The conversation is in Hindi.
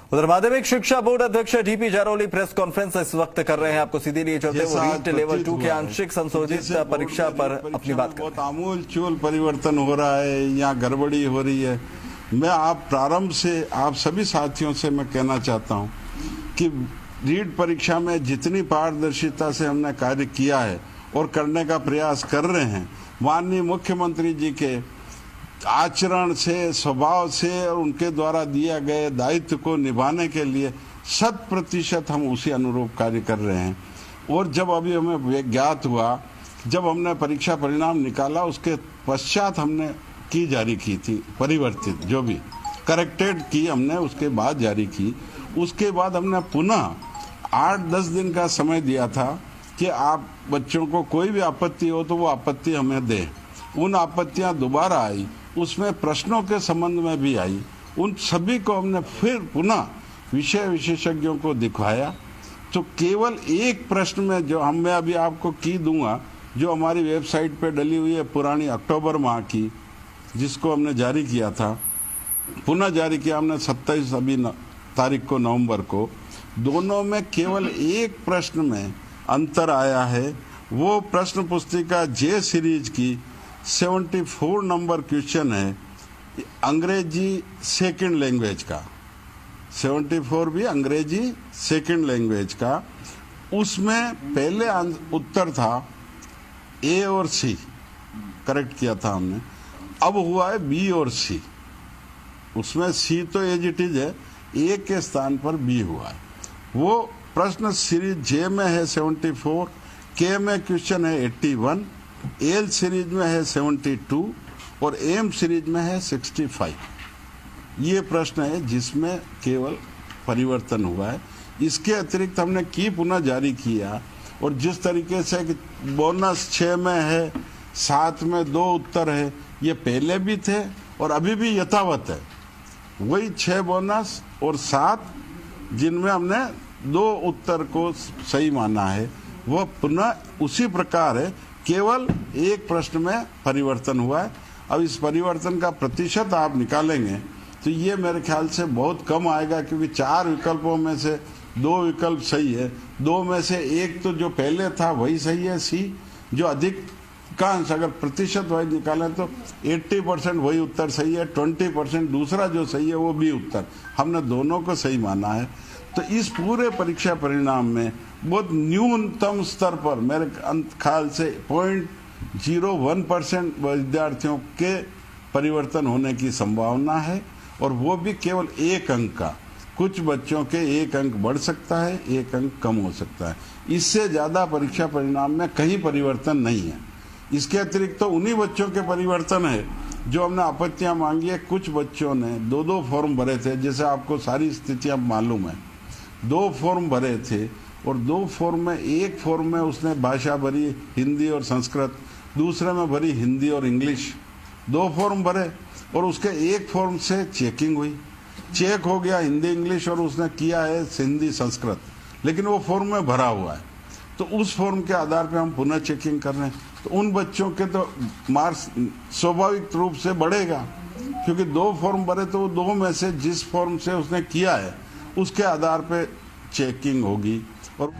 उधर माध्यमिक शिक्षा बोर्ड अध्यक्ष डीपी जारौली प्रेस कॉन्फ्रेंस इस वक्त कर रहे हैं। आपको सीधे लिए चलते वो रीट लेवल 2 के आंशिक संशोधित परीक्षा पर अपनी बात कर रहे हैं। बहुत आमूल चूल परिवर्तन हो रहा है, यहाँ गड़बड़ी हो रही है। मैं प्रारंभ से आप सभी साथियों से मैं कहना चाहता हूँ कि रीट परीक्षा में जितनी पारदर्शिता से हमने कार्य किया है और करने का प्रयास कर रहे हैं, माननीय मुख्यमंत्री जी के आचरण से, स्वभाव से और उनके द्वारा दिया गए दायित्व को निभाने के लिए 100% हम उसी अनुरूप कार्य कर रहे हैं। और जब अभी हमें ज्ञात हुआ, जब हमने परीक्षा परिणाम निकाला, उसके पश्चात हमने की जारी की थी परिवर्तित, जो भी करेक्टेड की हमने उसके बाद जारी की। उसके बाद हमने पुनः 8-10 दिन का समय दिया था कि आप बच्चों को कोई भी आपत्ति हो तो वो आपत्ति हमें दें। उन आपत्तियां दोबारा आई, उसमें प्रश्नों के संबंध में भी आई। उन सभी को हमने फिर पुनः विषय विशेषज्ञों को दिखवाया। तो केवल एक प्रश्न में जो मैं अभी आपको की दूंगा, जो हमारी वेबसाइट पे डली हुई है पुरानी अक्टूबर माह की, जिसको हमने जारी किया था, पुनः जारी किया हमने 27 अभी तारीख को नवंबर को। दोनों में केवल एक प्रश्न में अंतर आया है। वो प्रश्न पुस्तिका जे सीरीज की 74 नंबर क्वेश्चन है अंग्रेजी सेकंड लैंग्वेज का, 74 भी अंग्रेजी सेकंड लैंग्वेज का। उसमें पहले उत्तर था ए और सी, करेक्ट किया था हमने, अब हुआ है बी और सी। उसमें सी तो एज इट इज है, ए के स्थान पर बी हुआ है। वो प्रश्न सीरीज जे में है 74, के में क्वेश्चन है 81, एल सीरीज में है 72 और एम सीरीज में है 65। ये प्रश्न है जिसमें केवल परिवर्तन हुआ है। इसके अतिरिक्त हमने की पुनः जारी किया, और जिस तरीके से कि बोनस 6 में है, 7 में 2 उत्तर है, ये पहले भी थे और अभी भी यथावत है। वही 6 बोनस और 7 जिनमें हमने 2 उत्तर को सही माना है, वह पुनः उसी प्रकार है, केवल एक प्रश्न में परिवर्तन हुआ है। अब इस परिवर्तन का प्रतिशत आप निकालेंगे तो ये मेरे ख्याल से बहुत कम आएगा, क्योंकि 4 विकल्पों में से 2 विकल्प सही है, 2 में से एक तो जो पहले था वही सही है, सी। जो अधिकांश अगर प्रतिशत वाइज निकालें तो 80% वही उत्तर सही है, 20% दूसरा जो सही है वो भी उत्तर। हमने दोनों को सही माना है। तो इस पूरे परीक्षा परिणाम में बहुत न्यूनतम स्तर पर मेरे ख्याल से 0.01% विद्यार्थियों के परिवर्तन होने की संभावना है, और वो भी केवल 1 अंक का। कुछ बच्चों के 1 अंक बढ़ सकता है, 1 अंक कम हो सकता है। इससे ज्यादा परीक्षा परिणाम में कहीं परिवर्तन नहीं है। इसके अतिरिक्त तो उन्हीं बच्चों के परिवर्तन है जो हमने आपत्तियां मांगी है। कुछ बच्चों ने 2-2 फॉर्म भरे थे, जैसे आपको सारी स्थितियां मालूम है। 2 फॉर्म भरे थे और 2 फॉर्म में, एक फॉर्म में उसने भाषा भरी हिंदी और संस्कृत, दूसरे में भरी हिंदी और इंग्लिश। 2 फॉर्म भरे और उसके एक फॉर्म से चेकिंग हुई, चेक हो गया हिंदी इंग्लिश और उसने किया है हिंदी संस्कृत, लेकिन वो फॉर्म में भरा हुआ है। तो उस फॉर्म के आधार पे हम पुनः चेकिंग कर रहे हैं। तो उन बच्चों के तो मार्क्स स्वाभाविक रूप से बढ़ेगा, क्योंकि 2 फॉर्म भरे तो वो 2 में से जिस फॉर्म से उसने किया है उसके आधार पे चेकिंग होगी। और